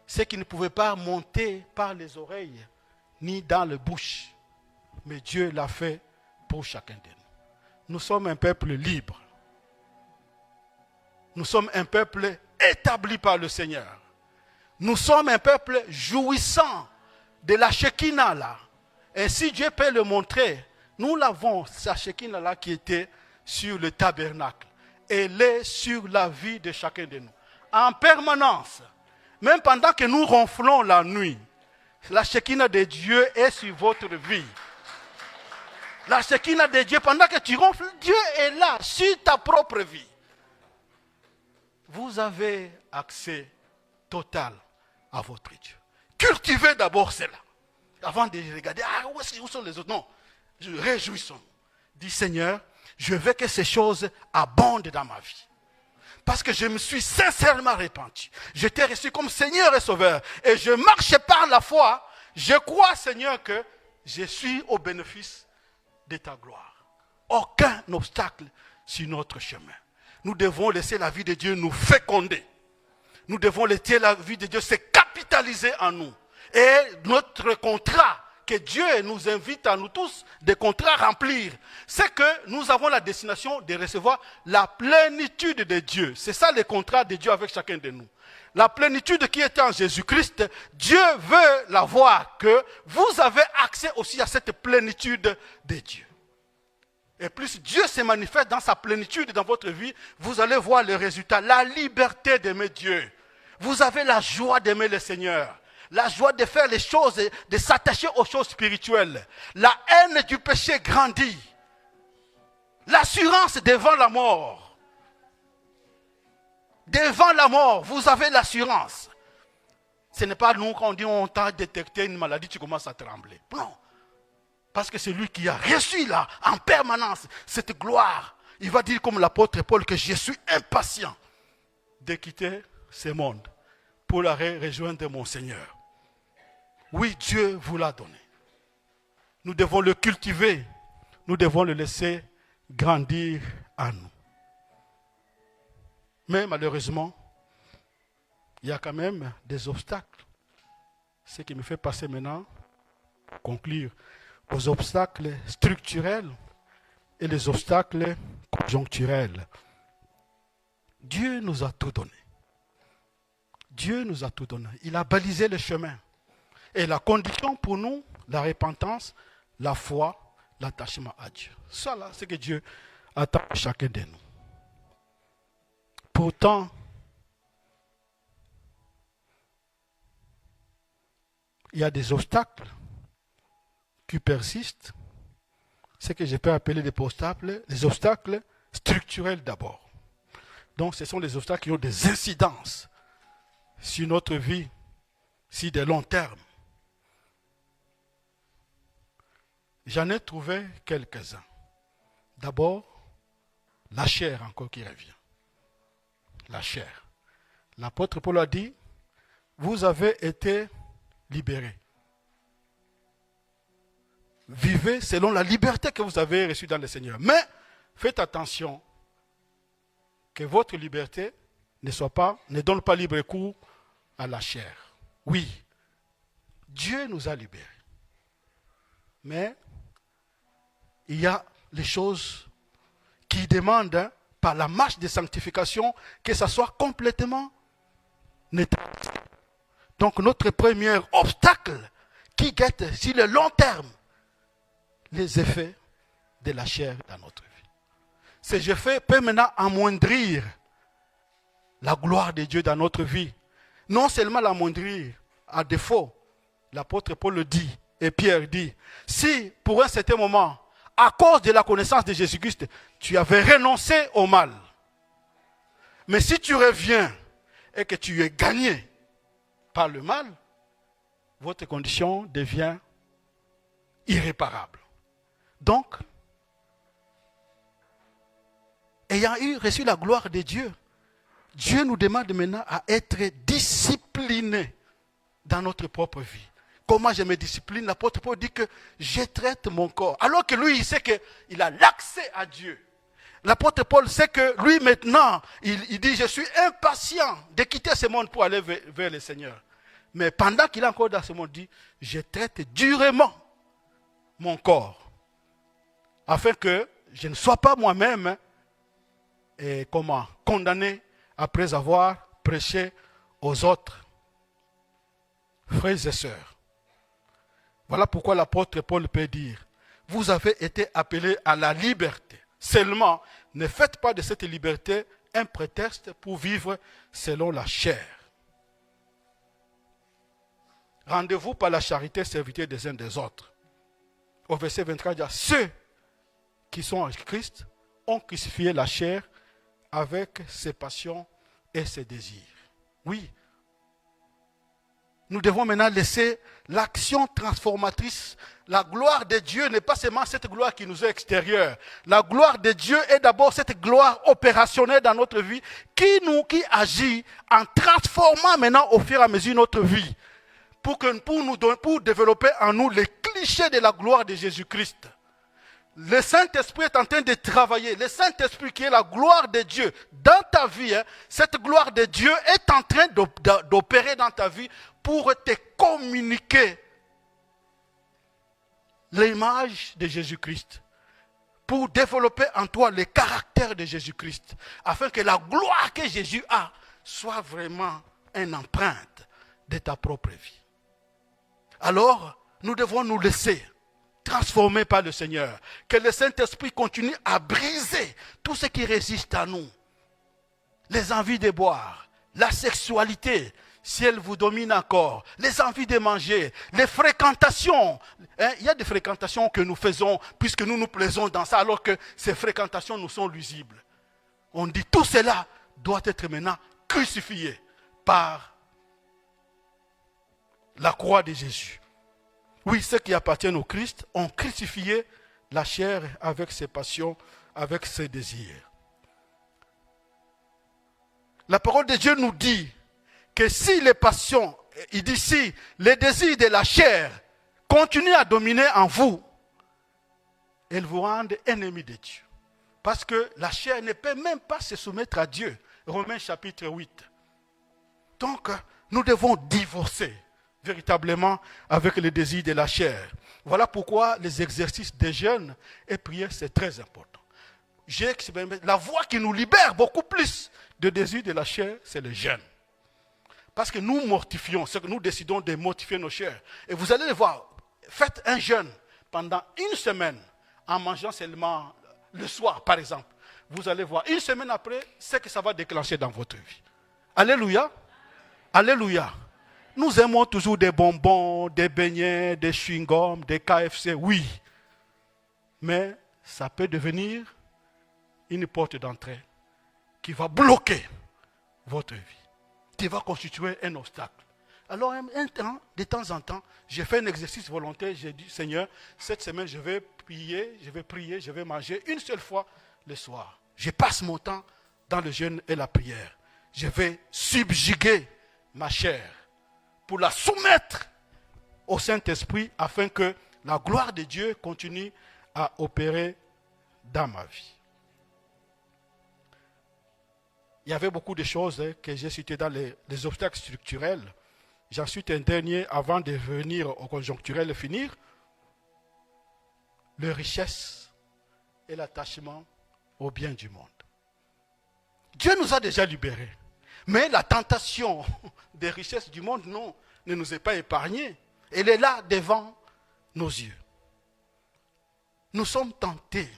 Ce qui ne pouvait pas monter par les oreilles ni dans la bouche. Mais Dieu l'a fait pour chacun de nous. Nous sommes un peuple libre. Nous sommes un peuple établi par le Seigneur. Nous sommes un peuple jouissant de la Shekinah là. Et si Dieu peut le montrer, nous l'avons, sa Shekinah là qui était sur le tabernacle. Elle est sur la vie de chacun de nous. En permanence. Même pendant que nous ronflons la nuit, la Shekinah de Dieu est sur votre vie. La Shekinah de Dieu, pendant que tu ronfles, Dieu est là, sur ta propre vie. Vous avez accès total à votre Dieu. Cultivez d'abord cela. Avant de regarder, où sont les autres? Non, réjouissons-nous. Dis Seigneur, je veux que ces choses abondent dans ma vie. Parce que je me suis sincèrement repenti. Je t'ai reçu comme Seigneur et Sauveur. Et je marche par la foi. Je crois, Seigneur, que je suis au bénéfice de ta gloire. Aucun obstacle sur notre chemin. Nous devons laisser la vie de Dieu nous féconder. Nous devons laisser la vie de Dieu se capitaliser en nous. Et notre contrat que Dieu nous invite à nous tous, des contrats à remplir, c'est que nous avons la destination de recevoir la plénitude de Dieu. C'est ça le contrat de Dieu avec chacun de nous. La plénitude qui était en Jésus-Christ, Dieu veut la voir, que vous avez accès aussi à cette plénitude de Dieu. Et plus Dieu se manifeste dans sa plénitude dans votre vie, vous allez voir le résultat, la liberté d'aimer Dieu. Vous avez la joie d'aimer le Seigneur. La joie de faire les choses, de s'attacher aux choses spirituelles. La haine du péché grandit. L'assurance devant la mort. Devant la mort, vous avez l'assurance. Ce n'est pas nous quand on dit on t'a détecté une maladie, tu commences à trembler. Non. Parce que c'est lui qui a reçu là, en permanence, cette gloire. Il va dire comme l'apôtre Paul que je suis impatient de quitter ce monde pour aller rejoindre mon Seigneur. Oui, Dieu vous l'a donné. Nous devons le cultiver. Nous devons le laisser grandir en nous. Mais malheureusement, il y a quand même des obstacles. Ce qui me fait passer maintenant, pour conclure, aux obstacles structurels et les obstacles conjoncturels. Dieu nous a tout donné. Dieu nous a tout donné. Il a balisé le chemin. Et la condition pour nous, la repentance, la foi, l'attachement à Dieu. Ça là, c'est que Dieu attend de chacun de nous. Pourtant, il y a des obstacles qui persistent. Ce que je peux appeler les obstacles structurels d'abord. Donc, ce sont les obstacles qui ont des incidences sur notre vie, sur de long terme. J'en ai trouvé quelques-uns. D'abord, la chair encore qui revient. La chair. L'apôtre Paul a dit, vous avez été libérés. Vivez selon la liberté que vous avez reçue dans le Seigneur. Mais faites attention que votre liberté ne donne pas libre cours à la chair. Oui, Dieu nous a libérés. Mais il y a les choses qui demandent par la marche de sanctification que ça soit complètement neutralisé. Donc notre premier obstacle qui guette sur le long terme les effets de la chair dans notre vie. Ces effets peuvent maintenant amoindrir la gloire de Dieu dans notre vie. Non seulement l'amoindrir, à défaut, l'apôtre Paul le dit, et Pierre dit, si pour un certain moment, à cause de la connaissance de Jésus-Christ, tu avais renoncé au mal, mais si tu reviens et que tu es gagné par le mal, votre condition devient irréparable. Donc, ayant reçu la gloire de Dieu, Dieu nous demande maintenant à être disciplinés dans notre propre vie. Comment je me discipline? L'apôtre Paul dit que je traite mon corps. Alors que lui, il sait qu'il a l'accès à Dieu. L'apôtre Paul sait que lui maintenant, il dit, je suis impatient de quitter ce monde pour aller vers le Seigneur. Mais pendant qu'il est encore dans ce monde, il dit, je traite durement mon corps. Afin que je ne sois pas moi-même condamné après avoir prêché aux autres. Frères et sœurs, voilà pourquoi l'apôtre Paul peut dire, vous avez été appelés à la liberté. Seulement, ne faites pas de cette liberté un prétexte pour vivre selon la chair. Rendez-vous par la charité, serviteur des uns des autres. Au verset 23, il dit, ceux qui sont en Christ ont crucifié la chair avec ses passions et ses désirs. Oui, nous devons maintenant laisser l'action transformatrice. La gloire de Dieu n'est pas seulement cette gloire qui nous est extérieure. La gloire de Dieu est d'abord cette gloire opérationnelle dans notre vie qui agit en transformant maintenant au fur et à mesure notre vie pour développer en nous les clichés de la gloire de Jésus-Christ. Le Saint-Esprit est en train de travailler. Le Saint-Esprit qui est la gloire de Dieu dans ta vie, cette gloire de Dieu est en train d'opérer dans ta vie pour te communiquer l'image de Jésus-Christ. Pour développer en toi le caractère de Jésus-Christ. Afin que la gloire que Jésus a soit vraiment une empreinte de ta propre vie. Alors, nous devons nous laisser transformés par le Seigneur. Que le Saint-Esprit continue à briser tout ce qui résiste à nous. Les envies de boire, la sexualité, si elle vous domine encore, les envies de manger, les fréquentations. Il y a des fréquentations que nous faisons puisque nous nous plaisons dans ça alors que ces fréquentations nous sont nuisibles. On dit tout cela doit être maintenant crucifié par la croix de Jésus. Oui, ceux qui appartiennent au Christ ont crucifié la chair avec ses passions, avec ses désirs. La parole de Dieu nous dit que si les passions, il dit si les désirs de la chair continuent à dominer en vous, elles vous rendent ennemis de Dieu. Parce que la chair ne peut même pas se soumettre à Dieu. Romains chapitre 8. Donc, nous devons divorcer véritablement avec les désirs de la chair. Voilà pourquoi les exercices de jeûne et prière, c'est très important. La voie qui nous libère beaucoup plus de désirs de la chair, c'est le jeûne. Parce que nous mortifions, c'est que nous décidons de mortifier nos chairs. Et vous allez le voir, faites un jeûne pendant une semaine en mangeant seulement le soir, par exemple. Vous allez voir, une semaine après, c'est que ça va déclencher dans votre vie. Alléluia. Alléluia. Nous aimons toujours des bonbons, des beignets, des chewing-gums, des KFC, oui. Mais ça peut devenir une porte d'entrée qui va bloquer votre vie, qui va constituer un obstacle. Alors, de temps en temps, j'ai fait un exercice volontaire, j'ai dit, Seigneur, cette semaine, je vais prier, je vais manger une seule fois le soir. Je passe mon temps dans le jeûne et la prière. Je vais subjuguer ma chair pour la soumettre au Saint-Esprit afin que la gloire de Dieu continue à opérer dans ma vie. Il y avait beaucoup de choses que j'ai citées dans les obstacles structurels. J'en cite un dernier avant de venir au conjoncturel et finir. La richesse et l'attachement au bien du monde. Dieu nous a déjà libérés. Mais la tentation des richesses du monde, non, ne nous est pas épargnée. Elle est là devant nos yeux. Nous sommes tentés.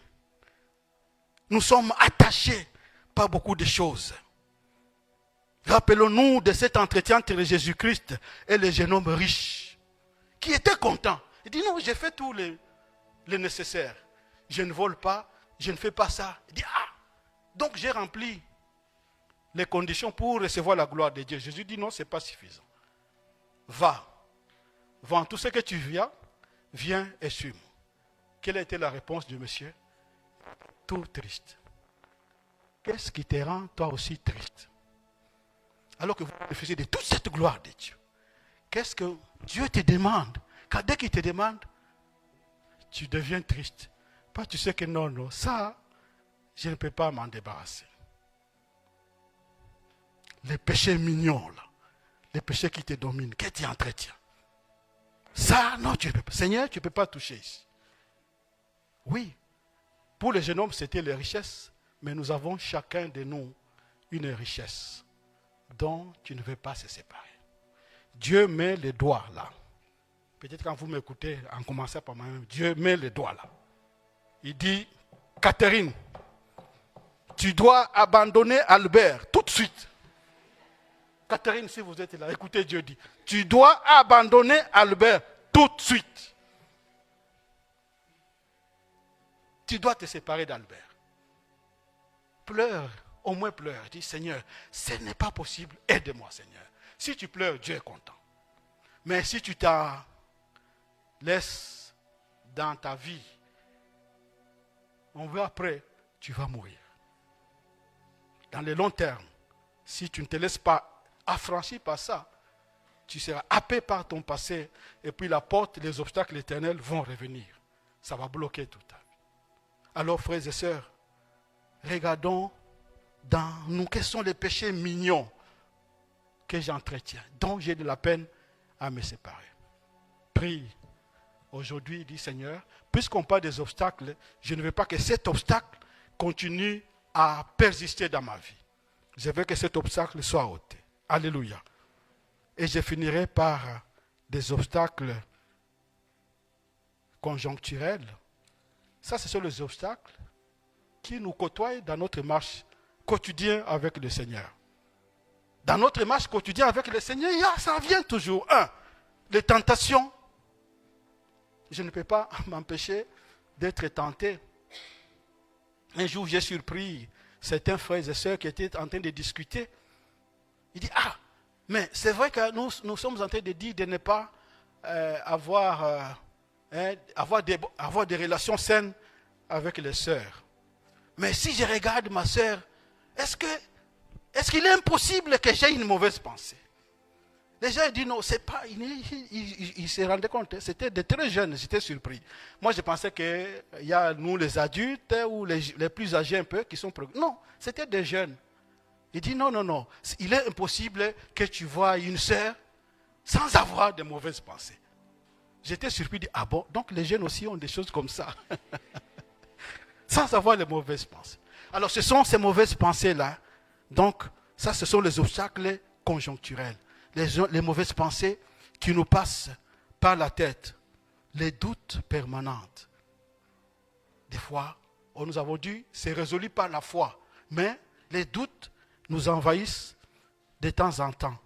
Nous sommes attachés par beaucoup de choses. Rappelons-nous de cet entretien entre Jésus-Christ et le jeune homme riche, qui était content. Il dit non, j'ai fait tout le nécessaire. Je ne vole pas, je ne fais pas ça. Il dit donc j'ai rempli les conditions pour recevoir la gloire de Dieu. Jésus dit non, ce n'est pas suffisant. Va, vends tout ce que tu viens et suis-moi. Quelle a été la réponse du monsieur? Tout triste. Qu'est-ce qui te rend toi aussi triste? Alors que vous refusez de toute cette gloire de Dieu. Qu'est-ce que Dieu te demande? Car dès qu'il te demande, tu deviens triste. Parce que tu sais que non, ça, je ne peux pas m'en débarrasser. Les péchés mignons, là, les péchés qui te dominent, que tu entretiens. Ça, non, tu ne peux pas. Seigneur, tu ne peux pas toucher ici. Oui, pour les jeunes hommes, c'était les richesses, mais nous avons chacun de nous une richesse dont tu ne veux pas se séparer. Dieu met les doigts là. Peut-être quand vous m'écoutez, en commençant par moi-même, Dieu met les doigts là. Il dit, Catherine, tu dois abandonner Albert tout de suite. Catherine, si vous êtes là, écoutez, Dieu dit, tu dois abandonner Albert tout de suite. Tu dois te séparer d'Albert. Pleure, au moins pleure. Dis, Seigneur, ce n'est pas possible, aide-moi, Seigneur. Si tu pleures, Dieu est content. Mais si tu t'en laisses dans ta vie, on verra après, tu vas mourir. Dans le long terme, si tu ne te laisses pas affranchi par ça, tu seras happé par ton passé et puis la porte, les obstacles éternels vont revenir. Ça va bloquer tout ta vie. Alors frères et sœurs, regardons dans nous quels sont les péchés mignons que j'entretiens, dont j'ai de la peine à me séparer. Prie. Aujourd'hui, dit Seigneur, puisqu'on parle des obstacles, je ne veux pas que cet obstacle continue à persister dans ma vie. Je veux que cet obstacle soit ôté. Alléluia. Et je finirai par des obstacles conjoncturels. Ça, ce sont les obstacles qui nous côtoient dans notre marche quotidienne avec le Seigneur. Dans notre marche quotidienne avec le Seigneur, ça vient toujours. Les tentations. Je ne peux pas m'empêcher d'être tenté. Un jour, j'ai surpris certains frères et sœurs qui étaient en train de discuter. Il dit, mais c'est vrai que nous sommes en train de dire de ne pas avoir des relations saines avec les sœurs. Mais si je regarde ma sœur, est-ce qu'il est impossible que j'aie une mauvaise pensée? Les gens disent non, c'est pas. Il se rendait compte, hein, c'était des très jeunes, j'étais surpris. Moi, je pensais qu'il y a nous, les adultes, ou les plus âgés un peu, qui sont. Non, c'était des jeunes. Il dit non, non, non. Il est impossible que tu vois une sœur sans avoir de mauvaises pensées. J'étais surpris, dit, ah bon, donc les jeunes aussi ont des choses comme ça. Sans avoir les mauvaises pensées. Alors ce sont ces mauvaises pensées-là. Donc, ça, ce sont les obstacles conjoncturels. Les mauvaises pensées qui nous passent par la tête. Les doutes permanents. Des fois, nous avons dit, c'est résolu par la foi. Mais les doutes nous envahissent de temps en temps.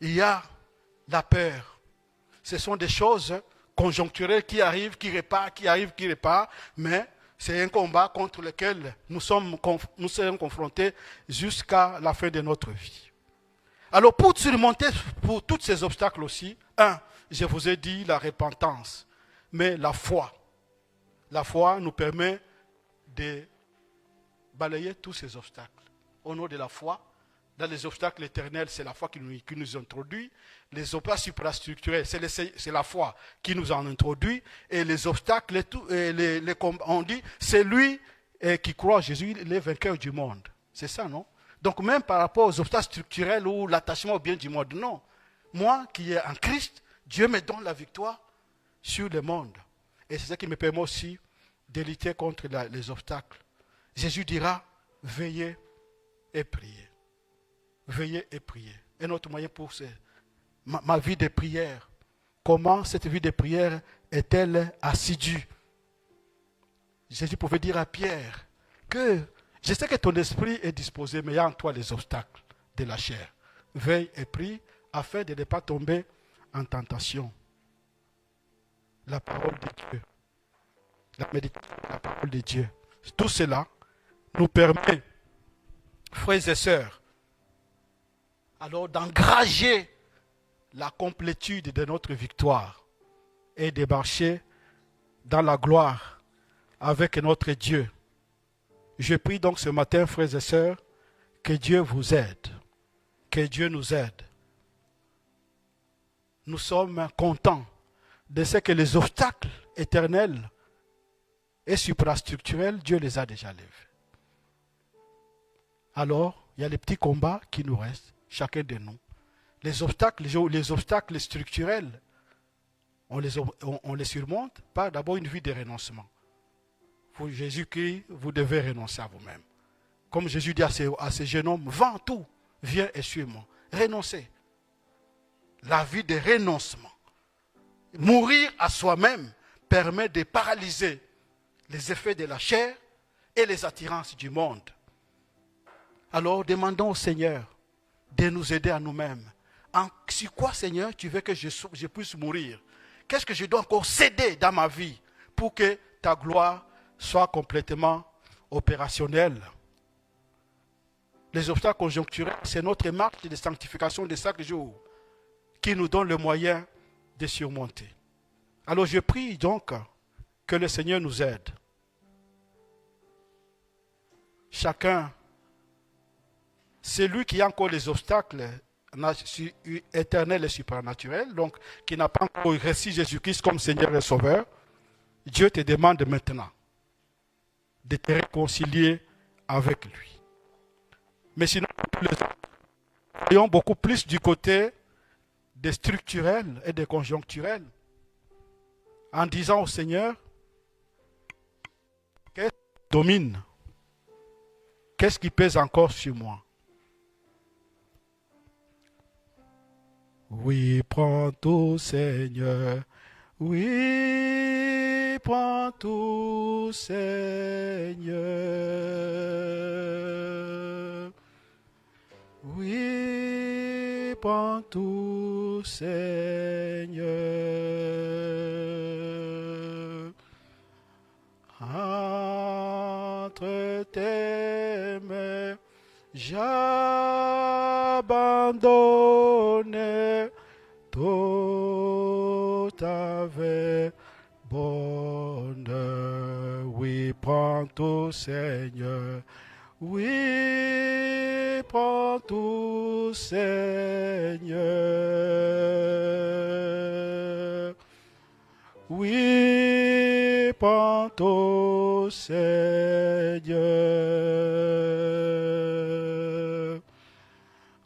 Il y a la peur. Ce sont des choses conjoncturelles qui arrivent, qui repartent, qui arrivent, qui repartent, mais c'est un combat contre lequel nous serons confrontés jusqu'à la fin de notre vie. Alors pour surmonter pour tous ces obstacles aussi, je vous ai dit la repentance, mais la foi. La foi nous permet de balayer tous ces obstacles. Au nom de la foi, dans les obstacles éternels, c'est la foi qui nous introduit. Les obstacles suprastructurels, c'est la foi qui nous en introduit. Et les obstacles, on dit, c'est lui qui croit en Jésus, il est vainqueur du monde. C'est ça, non? Donc même par rapport aux obstacles structurels ou l'attachement au bien du monde, non. Moi qui est en Christ, Dieu me donne la victoire sur le monde. Et c'est ça qui me permet aussi de lutter contre les obstacles. Jésus dira, veillez et priez. Veillez et priez. Un autre moyen pour ma vie de prière. Comment cette vie de prière est-elle assidue? Jésus pouvait dire à Pierre que je sais que ton esprit est disposé, mais il y a en toi les obstacles de la chair. Veille et prie afin de ne pas tomber en tentation. La parole de Dieu. La méditation de la parole de Dieu. Tout cela nous permet, frères et sœurs, alors d'engager la complétude de notre victoire et de marcher dans la gloire avec notre Dieu. Je prie donc ce matin, frères et sœurs, que Dieu vous aide, que Dieu nous aide. Nous sommes contents de ce que les obstacles éternels et suprastructurels, Dieu les a déjà levés. Alors, il y a les petits combats qui nous restent, chacun de nous. Les obstacles structurels, on les surmonte par d'abord une vie de renoncement. Pour Jésus-Christ, vous devez renoncer à vous-même. Comme Jésus dit à ces jeunes hommes, vends tout, viens et suis-moi. Renoncez. La vie de renoncement. Mourir à soi-même permet de paralyser les effets de la chair et les attirances du monde. Alors demandons au Seigneur de nous aider à nous-mêmes. Sur quoi, Seigneur, tu veux que je puisse mourir? Qu'est-ce que je dois encore céder dans ma vie pour que ta gloire soit complètement opérationnelle? Les obstacles conjoncturels, c'est notre marche de sanctification de chaque jour qui nous donne le moyen de surmonter. Alors je prie donc que le Seigneur nous aide. Chacun, c'est lui qui a encore les obstacles éternels et supranaturels, donc qui n'a pas encore reçu Jésus-Christ comme Seigneur et Sauveur. Dieu te demande maintenant de te réconcilier avec lui. Mais sinon, voyons beaucoup plus du côté des structurels et des conjoncturels, en disant au Seigneur, qu'est-ce qui domine? Qu'est-ce qui pèse encore sur moi? Oui, prends tout, Seigneur. Oui, prends tout, Seigneur. Oui, prends tout, Seigneur. Entre tes mains, j'abandonne tout avec bonheur. Oui, prends tout, Seigneur. Oui, prends tout, Seigneur. Oui, prends-toi, Seigneur.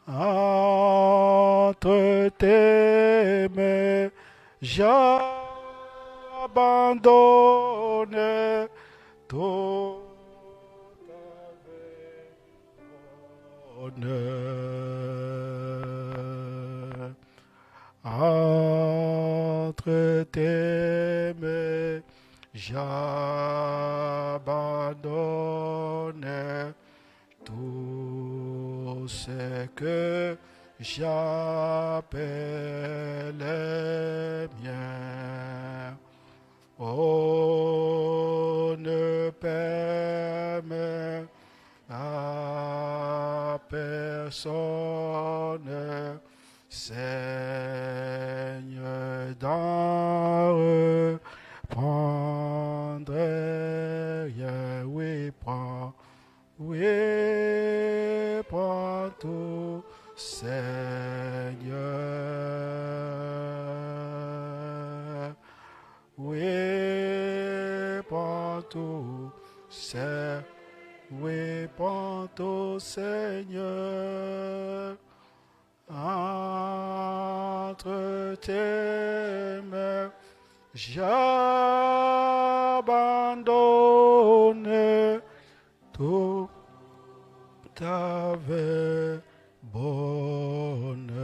Entre tes mains, j'abandonne tout honneur. Entre tes mains, j'abandonne tout ce que j'appelle mien. Oh, ne permets à personne, Seigneur, d'en reprendre rien. Oui, prends tout, Seigneur. Oui, prends tout, Seigneur. Oui, prends tout, Seigneur. Entre tes mains, j'abandonne tout avec bonheur.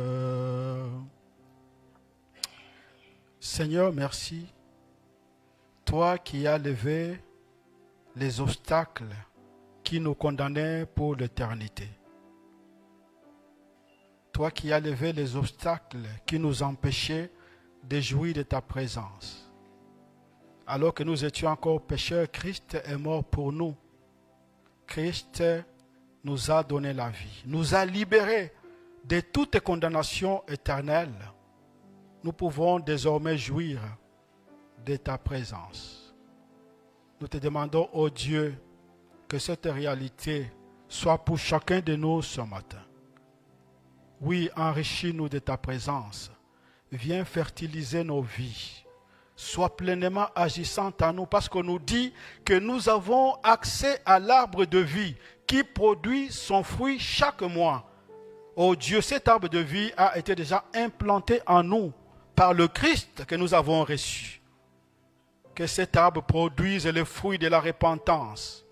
Seigneur, merci. Toi qui as levé les obstacles qui nous condamnaient pour l'éternité. Toi qui as levé les obstacles qui nous empêchaient de jouir de ta présence. Alors que nous étions encore pécheurs, Christ est mort pour nous. Christ nous a donné la vie, nous a libérés de toute condamnation éternelle. Nous pouvons désormais jouir de ta présence. Nous te demandons, ô Dieu, que cette réalité soit pour chacun de nous ce matin. Oui, enrichis-nous de ta présence. Viens fertiliser nos vies. Sois pleinement agissante en nous parce qu'on nous dit que nous avons accès à l'arbre de vie qui produit son fruit chaque mois. Oh Dieu, cet arbre de vie a été déjà implanté en nous par le Christ que nous avons reçu. Que cet arbre produise les fruits de la repentance.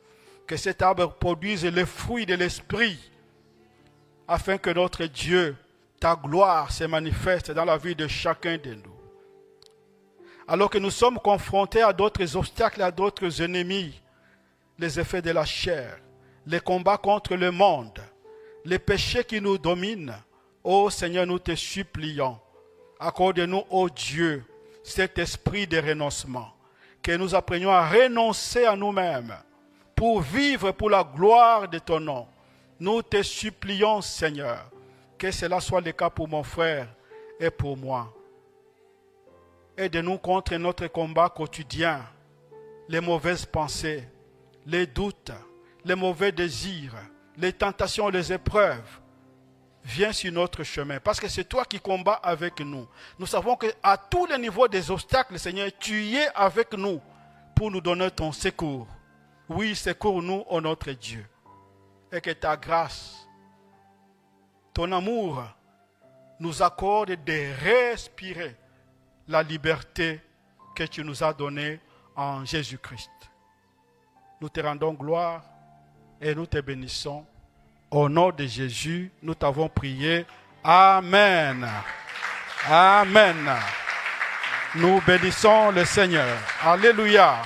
Que cet arbre produise les fruits de l'esprit. Afin que notre Dieu, ta gloire se manifeste dans la vie de chacun de nous. Alors que nous sommes confrontés à d'autres obstacles, à d'autres ennemis, les effets de la chair, les combats contre le monde, les péchés qui nous dominent, ô Seigneur, nous te supplions, accorde-nous, ô Dieu, cet esprit de renoncement, que nous apprenions à renoncer à nous-mêmes pour vivre pour la gloire de ton nom. Nous te supplions, Seigneur, que cela soit le cas pour mon frère et pour moi. Aide-nous contre notre combat quotidien, les mauvaises pensées, les doutes, les mauvais désirs, les tentations, les épreuves. Viens sur notre chemin, parce que c'est toi qui combats avec nous. Nous savons qu'à tous les niveaux des obstacles, Seigneur, tu y es avec nous pour nous donner ton secours. Oui, secours-nous, ô notre Dieu. Et que ta grâce, ton amour, nous accorde de respirer la liberté que tu nous as donnée en Jésus-Christ. Nous te rendons gloire et nous te bénissons. Au nom de Jésus, nous t'avons prié. Amen. Amen. Nous bénissons le Seigneur. Alléluia.